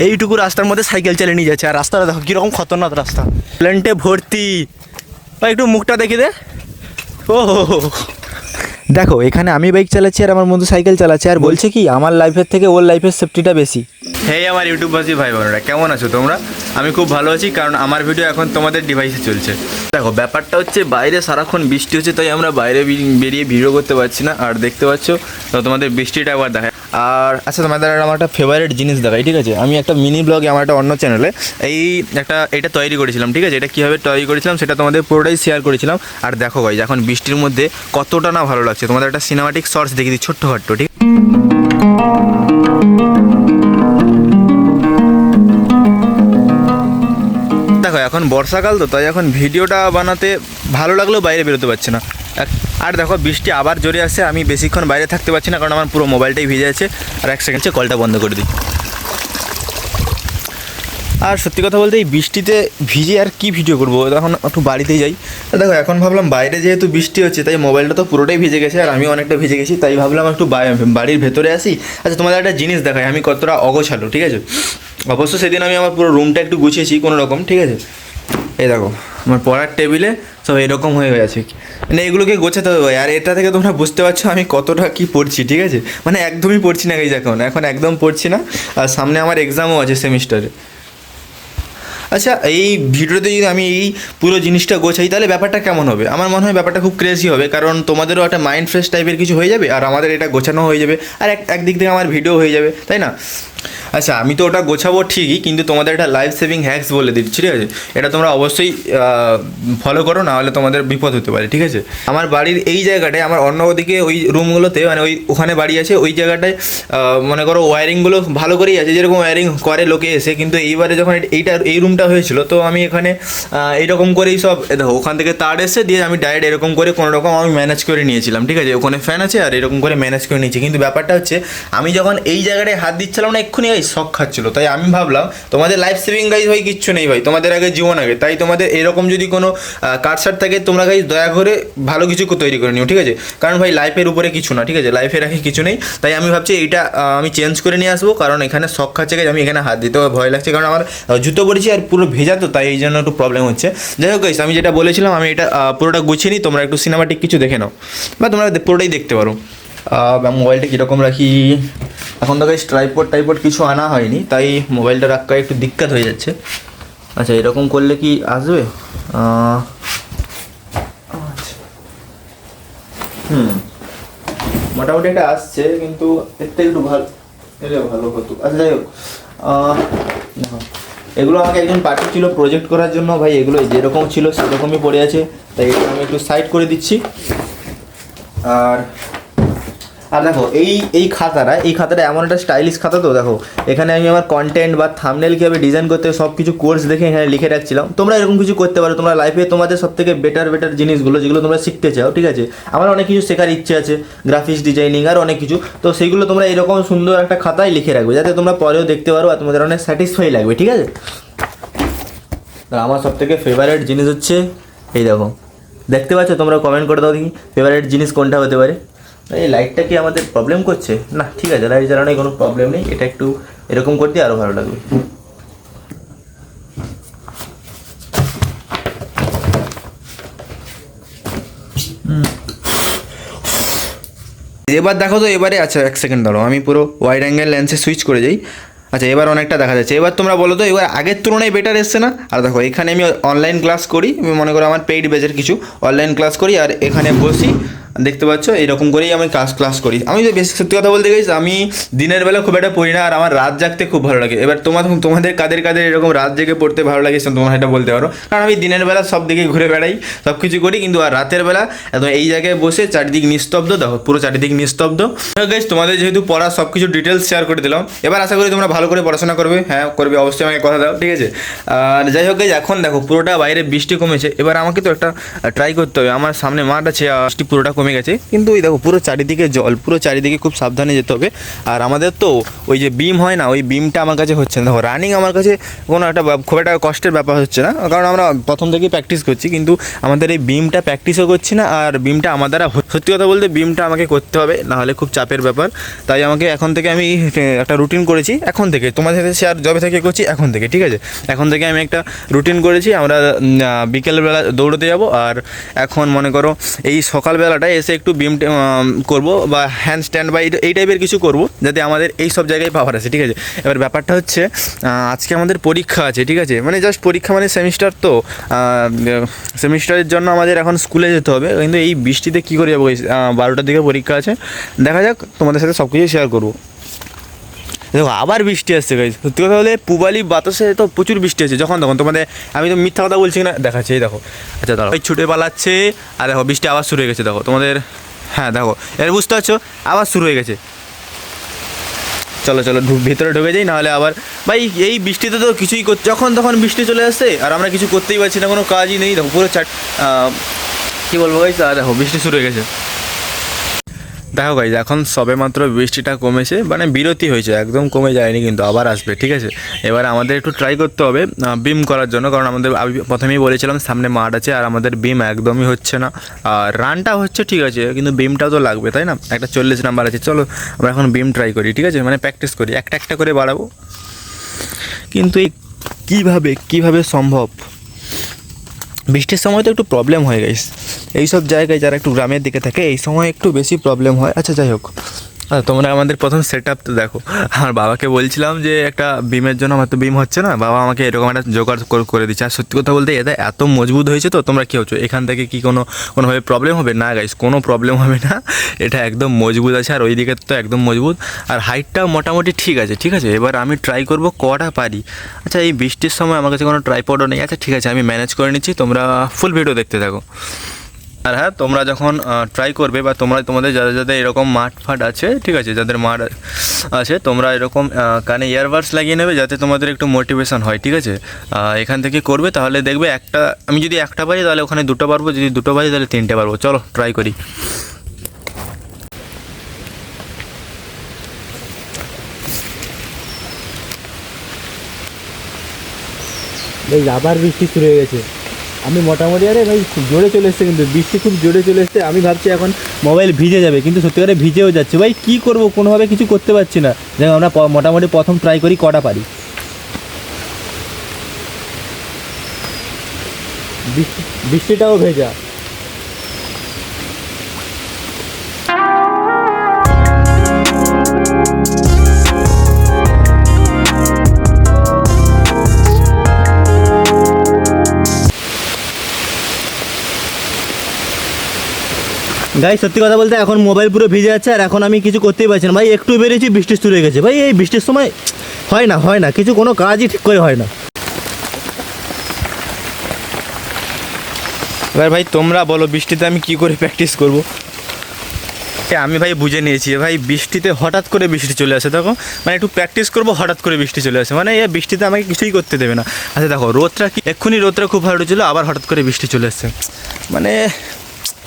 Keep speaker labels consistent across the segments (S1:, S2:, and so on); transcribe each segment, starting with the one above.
S1: এইটুকু রাস্তার মধ্যে সাইকেল চালিয়ে নিয়ে যাচ্ছে, আর রাস্তাটা দেখো কীরকম খতরনাক রাস্তা, প্লেন্টে ভর্তি। ভাই একটু মুখটা দেখি দে। ও দেখো এখানে আমি বাইক চালাচ্ছি আর আমার বন্ধু সাইকেল চালাচ্ছে, আর বলছে কি আমার লাইফের থেকে ওর লাইফের সেফটিটা বেশি।
S2: হেই আমার ইউটিউববাসী ভাই বোনেরা, কেমন আছো তোমরা? আমি খুব ভালো আছি, কারণ আমার ভিডিও এখন তোমাদের ডিভাইসে চলছে। দেখো ব্যাপারটা হচ্ছে বাইরে সারাক্ষণ বৃষ্টি হচ্ছে, তাই আমরা বাইরে বেরিয়ে ভিডিও করতে পারছি না। আর দেখতে পাচ্ছ তো তোমাদের বৃষ্টিটা একবার দেখায়। আর আচ্ছা তোমাদের আমার একটা ফেভারিট জিনিস দেখাই, ঠিক আছে? আমি একটা মিনি ব্লগে আমার একটা অন্য চ্যানেলে এটা তৈরি করেছিলাম, ঠিক আছে? এটা কীভাবে তৈরি করেছিলাম সেটা তোমাদের পুরোটাই শেয়ার করেছিলাম। আর দেখো ভাই এখন বৃষ্টির মধ্যে কতটা না ভালো লাগছে, তোমাদের একটা সিনেমাটিক শর্টস দেখে দিই ছোট্টখাট্টো, ঠিক? দেখো এখন বর্ষাকাল তো, তাই এখন ভিডিওটা বানাতে ভালো লাগলেও বাইরে বেরোতে পারছি না। আর দেখো বৃষ্টি আবার জোরে আসছে, আমি বেশিক্ষণ বাইরে থাকতে পারছি না, কারণ আমার পুরো মোবাইলটাই ভিজে আছে। আর এক সেকেন্ড কলটা বন্ধ করে দিই। আর সত্যি কথা বলতে এই বৃষ্টিতে ভিজে আর কি ভিডিও করবো, তখন একটু বাড়িতেই যাই। দেখো এখন ভাবলাম বাইরে যেহেতু বৃষ্টি হচ্ছে, তাই মোবাইলটা তো পুরোটাই ভিজে গেছে আর আমিও অনেকটা ভিজে গেছি, তাই ভাবলাম একটু বাড়ির ভেতরে আসি। আচ্ছা তোমাদের একটা জিনিস দেখাই আমি কতটা অগোছালো, ঠিক আছে? অবশ্য সেদিন আমি আমার পুরো রুমটা একটু গুছিয়েছি কোনো রকম, ঠিক আছে? এই দেখো আমার পড়ার টেবিলে সব এরকম হয়ে গেছে, মানে এগুলোকে গোছাতে হবে। আর এটা থেকে তোমরা বুঝতে পারছো আমি কতটা কি পড়ছি, ঠিক আছে? মানে একদমই পড়ছি না গাইজ, এখন একদম পড়ছি না। আর সামনে আমার এক্সামও আছে সেমিস্টারে। আচ্ছা এই ভিডিওতে যদি আমি এই পুরো জিনিসটা গোছাই তাহলে ব্যাপারটা কেমন হবে? আমার মনে হয় ব্যাপারটা খুব ক্রেজি হবে, কারণ তোমাদেরও একটা মাইন্ড ফ্রেশ টাইপের কিছু হয়ে যাবে, আর আমাদের এটা গোছানো হয়ে যাবে, আর একদিক থেকে আমার ভিডিও হয়ে যাবে, তাই না? আচ্ছা আমি তো ওটা গোছাবো ঠিকই, কিন্তু তোমাদের একটা লাইফ সেভিং হ্যাক্স বলে দিচ্ছি, ঠিক আছে? এটা তোমরা অবশ্যই ফলো করো, না হলে তোমাদের বিপদ হতে পারে, ঠিক আছে? আমার বাড়ির এই জায়গাটায়, আমার অন্য ওদিকে ওই রুমগুলোতে, মানে ওখানে বাড়ি আছে, ওই জায়গাটায় মনে করো ওয়্যারিংগুলো ভালো করেই আছে, যেরকম ওয়্যারিং করে লোকে এসে। কিন্তু এইবারে যখন এই রুমটা হয়েছিল, তো আমি এখানে এইরকম করেই সব দেখো ওখান থেকে তার এসে দিয়ে আমি ডাইরেক্ট এরকম করে কোনো রকম আমি ম্যানেজ করে নিয়েছিলাম, ঠিক আছে? ওখানে ফ্যান আছে আর এরকম করে ম্যানেজ করে নিয়েছি। কিন্তু ব্যাপারটা হচ্ছে আমি যখন এই জায়গাটায় হাত দিচ্ছিলাম না, এক্ষুনি শখ খাচ্ছিলো, তাই আমি ভাবলাম তোমাদের লাইফ সেভিং গাইজ ভাই কিচ্ছু নেই ভাই, তোমাদের আগে জীবন আগে। তাই তোমাদের এরকম যদি কোনো কাটসাট থাকে তোমরা গাইজ দয়া করে ভালো কিছু তৈরি করে নিও, ঠিক আছে? কারণ ভাই লাইফের উপরে কিছু না, ঠিক আছে? লাইফের আগে কিছু নেই। তাই আমি ভাবছি এইটা আমি চেঞ্জ করে নিয়ে আসবো, কারণ এখানে শখ খাচ্ছে গাইজ, আমি এখানে হাত দিতেও ভয় লাগছে, কারণ আমার জুতো পরেছি আর পুরো ভেজা, তো তাই এই জন্য একটু প্রবলেম হচ্ছে। যাই হোক গাইজ আমি যেটা বলেছিলাম আমি এটা পুরোটা গুছিয়ে নিই, তোমরা একটু সিনেমাটিক কিছু দেখে নাও বা তোমরা পুরোটাই দেখতে পারো। মোবাইলটা কীরকম রাখি, এখন তো গাইজ ট্রাইপড কিছু আনা হয়নি, তাই মোবাইলটা রাখা একটু দিক্কত হয়ে যাচ্ছে। আচ্ছা এরকম করলে কি আসবে? মোটামুটি একটা আসছে, কিন্তু এর থেকে একটু ভালো এলে ভালো হতো। আচ্ছা যাই হোক, এগুলো আমাকে একজন পাঠিয়েছিল প্রজেক্ট করার জন্য, ভাই এগুলো যেরকম ছিল সেরকমই পড়ে আছে, তাই এটা আমি একটু সাইড করে দিচ্ছি। আর দেখো এই খাতাটা এমন একটা স্টাইলিশ খাতা, তো দেখো এখানে আমি আমার কন্টেন্ট বা থাম্বনেল কীভাবে ডিজাইন করতে হবে সব কিছু কোর্স দেখে এখানে লিখে রাখছিলাম। তোমরা এরকম কিছু করতে পারো, তোমরা লাইফে তোমাদের সব থেকে বেটার জিনিসগুলো যেগুলো তোমরা শিখতে চাও, ঠিক আছে? আমার অনেক কিছু শেখার ইচ্ছে আছে, গ্রাফিক্স ডিজাইনিং আর অনেক কিছু, তো সেইগুলো তোমরা এরকম সুন্দর একটা খাতায় লিখে রাখবে, যাতে তোমরা পরেও দেখতে পারো আর তোমাদের অনেক স্যাটিসফাই লাগবে, ঠিক আছে? আমার সব থেকে ফেভারিট জিনিস হচ্ছে এই দেখো, দেখতে পাচ্ছ? তোমরা কমেন্ট করে দাও দেখি ফেভারিট জিনিস কোনটা হতে পারে। এই লাইটটা কি আমাদের প্রবলেম করছে? না ঠিক আছে, লাইট জ্বালানোয় কোনো প্রবলেম নেই, এটা একটু এরকম করতে আরও ভালো লাগবে। এবার দেখো তো এবারে, আচ্ছা এক সেকেন্ড দাঁড়াও, আমি পুরো ওয়াইড অ্যাঙ্গেল লেন্সে সুইচ করে যাই। আচ্ছা এবার অনেকটা দেখা যাচ্ছে, এবার তোমরা বলো তো এবার আগের তুলনায় বেটার এসছে না? আর দেখো এখানে আমি অনলাইন ক্লাস করি, আমি মনে করো আমার পেইড ব্যাচের কিছু অনলাইন ক্লাস করি, আর এখানে বসি, দেখতে পাচ্ছ এরকম করেই আমি ক্লাস করি। আমি তো বেশি সত্যি কথা বলতে গেছি, আমি দিনের বেলা খুব একটা পড়ি না, আর আমার রাত জাগতে খুব ভালো লাগে। এবার তোমাদের কাদের এরকম রাত জেগে পড়তে ভালো লাগে তোমরা এটা বলতে পারো, কারণ আমি দিনের বেলা সব দিকে ঘুরে বেড়াই, সব কিছু করি, কিন্তু আর রাতের বেলা একদম এই জায়গায় বসে চারিদিক নিস্তব্ধ, দেখো পুরো চারিদিক নিস্তব্ধ। গাইস তোমাদের যেহেতু পড়া সব কিছু ডিটেলস শেয়ার করে দিলাম, এবার আশা করি তোমরা ভালো করে পড়াশোনা করবে। হ্যাঁ করবে, অবশ্যই আমাকে কথা দাও, ঠিক আছে? আর যাই হোক গাইস এখন দেখো পুরোটা বাইরে বৃষ্টি কমেছে, এবার আমাকে তো একটা ট্রাই করতে হবে। আমার সামনে মাঠ আছে, বৃষ্টি পুরোটা কমে কমে গেছে, কিন্তু ওই দেখো পুরো চারিদিকে জল, পুরো চারিদিকে খুব সাবধানে যেতে হবে। আর আমাদের তো ওই যে বিম হয় না, ওই বিমটা আমার কাছে হচ্ছে না। দেখো রানিং আমার কাছে কোনো একটা খুব একটা কষ্টের ব্যাপার হচ্ছে না, কারণ আমরা প্রথম থেকেই প্র্যাকটিস করছি, কিন্তু আমাদের এই বিমটা প্র্যাকটিসও করছি না। আর বিমটা আমার দ্বারা সত্যি কথা বলতে বিমটা আমাকে করতে হবে, নাহলে খুব চাপের ব্যাপার। তাই আমাকে এখন থেকে আমি একটা রুটিন করেছি, এখন থেকে তোমাদের সাথে শেয়ার যবে থেকে করছি এখন থেকে, ঠিক আছে। এখন থেকে আমি একটা রুটিন করেছি, আমরা বিকেলবেলা দৌড়তে যাব। আর এখন মনে করো এই সকালবেলাটায় এসে একটু বিম করবো বা হ্যান্ড স্ট্যান্ড বা এই টাইপের কিছু করব, যাতে আমাদের এই সব জায়গায় পাওয়ার আছে, ঠিক আছে। এবার ব্যাপারটা হচ্ছে আজকে আমাদের পরীক্ষা আছে, ঠিক আছে, মানে জাস্ট পরীক্ষা মানে সেমিস্টার, তো সেমিস্টারের জন্য আমাদের এখন স্কুলে যেতে হবে, কিন্তু এই বৃষ্টিতে কী করে যাবো? 12টার দিকে পরীক্ষা আছে, দেখা যাক, তোমাদের সাথে সব কিছু শেয়ার করবো। দেখো আবার বৃষ্টি আসছে গাইজ, সত্যি কথা বলে পুবালি বাতাসে তো প্রচুর বৃষ্টি আছে, যখন তখন তোমাদের আমি তো মিথ্যা কথা বলছি না, দেখাচ্ছি এই দেখো। আচ্ছা দাঁড়াও, এই ছুটে পালাচ্ছে, আর দেখো বৃষ্টি আবার শুরু হয়ে গেছে, দেখো তোমাদের, হ্যাঁ দেখো এর বুঝতে পারছো, আবার শুরু হয়ে গেছে। চলো চলো ভিতরে ঢুকে যাই, নাহলে আবার ভাই এই বৃষ্টিতে তো কিছুই যখন তখন বৃষ্টি চলে আসছে, আর আমরা কিছু করতেই পারছি না, কোনো কাজই নেই। দেখো পুরো কী বলবো গাইজ, দেখো বৃষ্টি শুরু হয়ে গেছে। দেখো গাইজ এখন সবে মাত্র বৃষ্টিটা কমেছে, মানে বিরতি হয়েছে, একদম কমে যায়নি, কিন্তু আবার আসবে, ঠিক আছে। এবার আমাদের একটু ট্রাই করতে হবে বিম করার জন্য, কারণ আমাদের আমি প্রথমেই বলেছিলাম সামনে মাঠ আছে, আর আমাদের বিম একদমই হচ্ছে না। আর রানটা হচ্ছে ঠিক আছে, কিন্তু বিমটাও তো লাগবে, তাই না? একটা 40 নাম্বার আছে, চলো আমরা এখন বিম ট্রাই করি, ঠিক আছে, মানে প্র্যাকটিস করি, একটা একটা করে বাড়াবো। কিন্তু এই কীভাবে সম্ভব? বৃষ্টির সময় তো একটু প্রবলেম হয়ে গেছে এইসব জায়গায়, যারা একটু গ্রামের দিকে থাকে এই সময় একটু বেশি প্রবলেম হয়। আচ্ছা যাই হোক, তোমরা আমাদের প্রথম সেট আপ তো দেখো। আমার বাবাকে বলছিলাম যে একটা বিমের জন্য, আমার তো বিম হচ্ছে না, বাবা আমাকে এরকম একটা জোগাড় করে দিচ্ছে। আর সত্যি কথা বলতে এটা এত মজবুত হয়েছে, তো তোমরা কী হচ্ছে এখান থেকে কি কোনোভাবে প্রবলেম হবে না গাইস, কোনো প্রবলেম হবে না, এটা একদম মজবুত আছে। আর ওই দিকে তো একদম মজবুত, আর হাইটটাও মোটামুটি ঠিক আছে, ঠিক আছে। এবার আমি ট্রাই করব কটা পারি। আচ্ছা এই বৃষ্টির সময় আমার কাছে কোনো ট্রাইপডও নেই, আচ্ছা ঠিক আছে আমি ম্যানেজ করে নিচ্ছি, তোমরা ফুল ভিডিও দেখতে থাকো। আর হ্যাঁ, তোমরা যখন ট্রাই করবে বা তোমাদের যাদের এরকম মাঠ ফাট আছে, ঠিক আছে, যাদের মাঠ আছে, তোমরা এরকম কানে ইয়ারবাডস লাগিয়ে নেবে, যাতে তোমাদের একটু মোটিভেশন হয়, ঠিক আছে। এখান থেকে করবে, তাহলে দেখবে আমি যদি একটা পারি তাহলে ওখানে দুটো পারবো, যদি দুটো পারি তাহলে তিনটে পারবো। চলো ট্রাই করি।
S1: ভাই আবার বৃষ্টি শুরু হয়ে গেছে, আমি মোটামুটি, আরে ভাই খুব জোরে চলে এসছে, কিন্তু বৃষ্টি খুব জোরে চলে এসছে। আমি ভাবছি এখন মোবাইল ভিজে যাবে, কিন্তু সত্যিকারে ভিজেও যাচ্ছে। ভাই কী করবো, কোনোভাবে কিছু করতে পারছি না। দেখো আমরা মোটামুটি প্রথম ট্রাই করি কটা পারি। বৃষ্টিটাও ভেজা। গাই সত্যি কথা বলতে এখন মোবাইল পুরো ভিজে যাচ্ছে, আর এখন আমি কিছু করতেই পারছি না। ভাই একটু বেরিয়েছি বৃষ্টি শুরু হয়ে গেছে। ভাই এই বৃষ্টির সময় হয় না কিছু, কোনো কাজই ঠিক করে হয় না।
S2: এবার ভাই তোমরা বলো বৃষ্টিতে আমি কি করে প্র্যাকটিস করব? আমি ভাই বুঝে নিয়েছি ভাই, বৃষ্টিতে হঠাৎ করে বৃষ্টি চলে আসে, দেখো মানে একটু প্র্যাকটিস করবো, হঠাৎ করে বৃষ্টি চলে আসে, মানে এই বৃষ্টিতে আমাকে কিছুই করতে দেবে না। আচ্ছা দেখো এক্ষুনি রোদটা খুব ভালো ছিল, আবার হঠাৎ করে বৃষ্টি চলে আসছে, মানে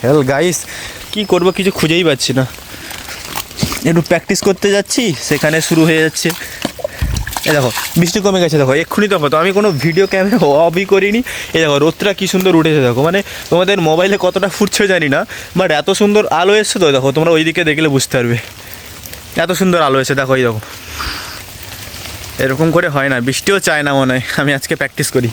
S2: হেল গাইস, কী করবো কিছু খুঁজেই পাচ্ছি না। একটু প্র্যাকটিস করতে যাচ্ছি, সেখানে শুরু হয়ে যাচ্ছে। এই দেখো বৃষ্টি কমে গেছে, দেখো এক্ষুনি দেখো, তো আমি কোনো ভিডিও ক্যামেরা অফই করিনি। এই দেখো রোদটা কী সুন্দর উঠেছে, দেখো মানে তোমাদের মোবাইলে কতটা ফুটছে জানি না, বাট এত সুন্দর আলো এসছে, তো দেখো তোমরা ওই দিকে দেখলে বুঝতে পারবে, এত সুন্দর আলো এসে, দেখো এই দেখো। এরকম করে হয় না, বৃষ্টিও চায় না মনে হয় আমি আজকে প্র্যাকটিস করি।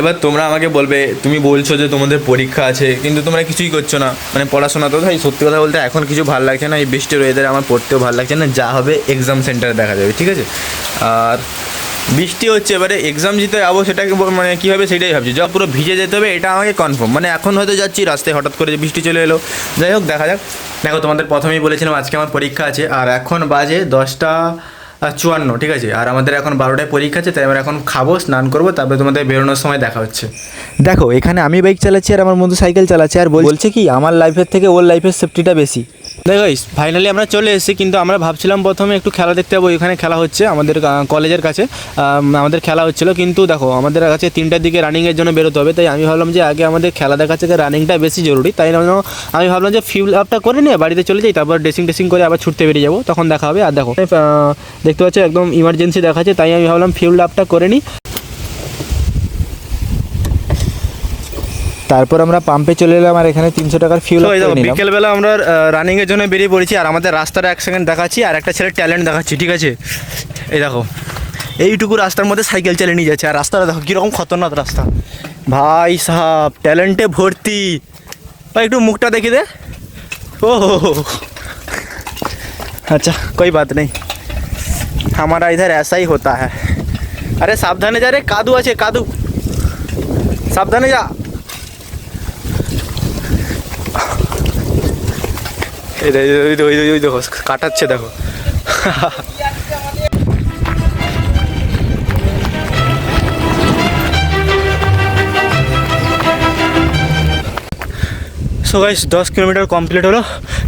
S2: এবার তোমরা আমাকে বলবে, তুমি বলছো যে তোমাদের পরীক্ষা আছে, কিন্তু তোমরা কিছুই করছো না, মানে পড়াশোনা তো ভাই সত্যি কথা বলতে এখন কিছু ভালো লাগছে না, এই বৃষ্টির ওয়েদারে আমার পড়তেও ভালো লাগছে না, যা হবে এক্সাম সেন্টারে দেখা যাবে, ঠিক আছে। আর বৃষ্টি হচ্ছে, এবারে এক্সাম দিতে যাবো, সেটাকে মানে কী হবে সেটাই ভাবছি, যা পুরো ভিজে যেতে হবে এটা আমাকে কনফার্ম, মানে এখন হয়তো যাচ্ছি রাস্তায় হঠাৎ করে বৃষ্টি চলে এলো, যাই হোক দেখা যাক। দেখো তোমাদের প্রথমেই বলেছিলাম আজকে আমার পরীক্ষা আছে, আর এখন বাজে 10:54, ঠিক আছে, আর আমাদের এখন 12টায় পরীক্ষা আছে, তাই আমরা এখন খাবো, স্নান করবো, তারপরে তোমাদের বেরোনোর সময় দেখা হচ্ছে।
S1: দেখো এখানে আমি বাইক চালাচ্ছি আর আমার বন্ধু সাইকেল চালাচ্ছে, আর বলছে কি আমার লাইফের থেকে ওর লাইফের সেফটিটা বেশি। দেখো ফাইনালি আমরা চলে এসেছি, কিন্তু আমরা ভাবছিলাম প্রথমে একটু খেলা দেখতে যাবো। এখানে খেলা হচ্ছে আমাদের কলেজের কাছে, আমাদের খেলা হচ্ছিলো। কিন্তু দেখো আমাদের কাছে 3টার দিকে রানিংয়ের জন্য বেরোতে হবে, তাই আমি ভাবলাম যে আগে আমাদের খেলা দেখার থেকে রানিংটা বেশি জরুরি। তাই আমি ভাবলাম যে ফিউল আপটা করে নিয়ে বাড়িতে চলে যাই, তারপর ড্রেসিং করে আবার ছুটতে বেরিয়ে যাবো, তখন দেখা হবে। আর দেখো দেখতে পাচ্ছ একদম ইমার্জেন্সি দেখাচ্ছে, তাই আমি ভাবলাম ফিউল আপটা করে নিই। তারপর আমরা পাম্পে চলে এলাম, আর এখানে 300 টাকার ফিউল আপ করে নিলাম। বিকেলবেলা আমরা রানিংয়ের জন্য বেরিয়ে পড়েছি, আর আমাদের রাস্তাটা 1 সেকেন্ড দেখাচ্ছি আর একটা ছেলের ট্যালেন্ট দেখাচ্ছি, ঠিক আছে? এই দেখো এইটুকু রাস্তার মধ্যে সাইকেল চালিয়ে নিয়ে যাচ্ছে, আর রাস্তাটা দেখো কীরকম খতরনাক রাস্তা। ভাই সাহাব ট্যালেন্টে ভর্তি। ভাই একটু মুখটা দেখি দে। ও अच्छा कोई बात नहीं, हमारा इधर ऐसा ही होता है। अरे सावधाने जा रे, कादू আছে कादू, सावधाने जा। ওই দেখো কাটাচ্ছে দেখো। সো গাইস 10 কিলোমিটার কমপ্লিট হলো,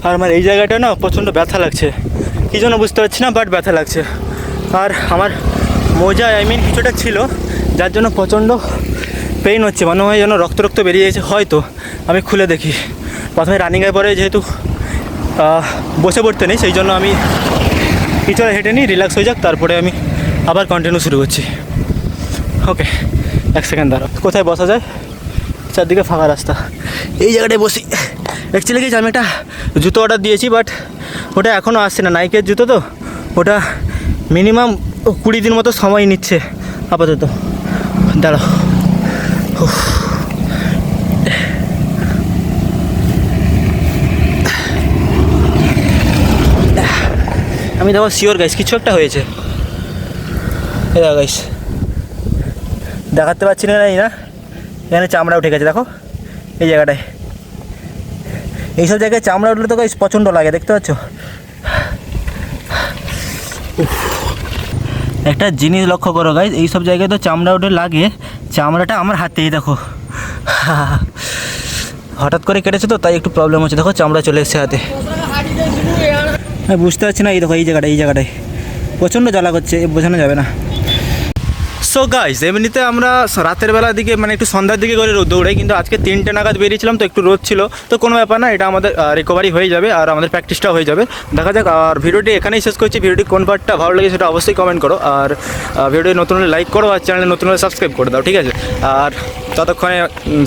S1: আর আমার এই জায়গাটা না প্রচণ্ড ব্যথা লাগছে, কী জন্য বুঝতে পারছি না, বাট ব্যথা লাগছে। আর আমার মোজা কিছুটা ছিল, যার জন্য প্রচণ্ড পেইন হচ্ছে, মনে হয় যেন রক্ত বেরিয়ে গেছে। হয়তো আমি খুলে দেখি। প্রথমে রানিংয়ের পরে যেহেতু বসে পড়তে নেই, সেই জন্য আমি কিছুটা হেঁটে নিই, রিল্যাক্স হয়ে যাক, তারপরে আমি আবার কন্টিনিউ শুরু করছি। ওকে 1 সেকেন্ড দাঁড়াও। কোথায় বসা যায়? চারদিকে ফাঁকা রাস্তা, এই জায়গাটায় বসি। অ্যাকচুয়ালি কি আমি একটা জুতো অর্ডার দিয়েছি, বাট ওটা এখনও আসছে না, নাইকের জুতো তো, ওটা মিনিমাম 20 দিন মতো সময় নিচ্ছে আপাতত। দাঁড়াও, আমি দেখো শিওর গাইস কিছু একটা হয়েছে। এই দেখো গাইস, দেখাতে পারছি না এখানে চামড়া উঠে গেছে, দেখো এই জায়গাটায়। এইসব জায়গায় চামড়া উঠলে তো গাইস প্রচণ্ড লাগে, দেখতে পাচ্ছ। একটা জিনিস লক্ষ্য করো গাইস, এইসব জায়গায় তো চামড়া উঠে লাগে, চামড়াটা আমার হাতেই দেখো। হঠাৎ করে কেটেছে তো, তাই একটু প্রবলেম হচ্ছে। দেখো চামড়া চলে এসেছে হাতে, আমি বুঝতে পারছি না। এই দেখো এই জায়গাটায় প্রচণ্ড জ্বালা করছে, বোঝানো যাবে না। সো গাইস এমনিতে আমরা রাতের বেলার দিকে মানে একটু সন্ধ্যার দিকে করে রোদ দৌড়াই, কিন্তু আজকে 3টে নাগাদ বেরিয়েছিলাম, তো একটু রোদ ছিল, তো কোনো ব্যাপার না, এটা আমাদের রিকভারি হয়ে যাবে, আর আমাদের প্র্যাকটিসটাও হয়ে যাবে। দেখা যাক। আর ভিডিওটি এখানেই শেষ করছি। ভিডিওটি কোন পার্টটা ভালো লাগে সেটা অবশ্যই কমেন্ট করো, আর ভিডিওটি নতুন হলে লাইক করো, আর চ্যানেলে নতুন হলে সাবস্ক্রাইব করে দাও, ঠিক আছে? আর ততক্ষণে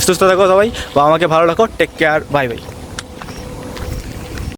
S1: সুস্থ থাকো সবাই, বা আমাকে ভালো রাখো। Take care, bye by.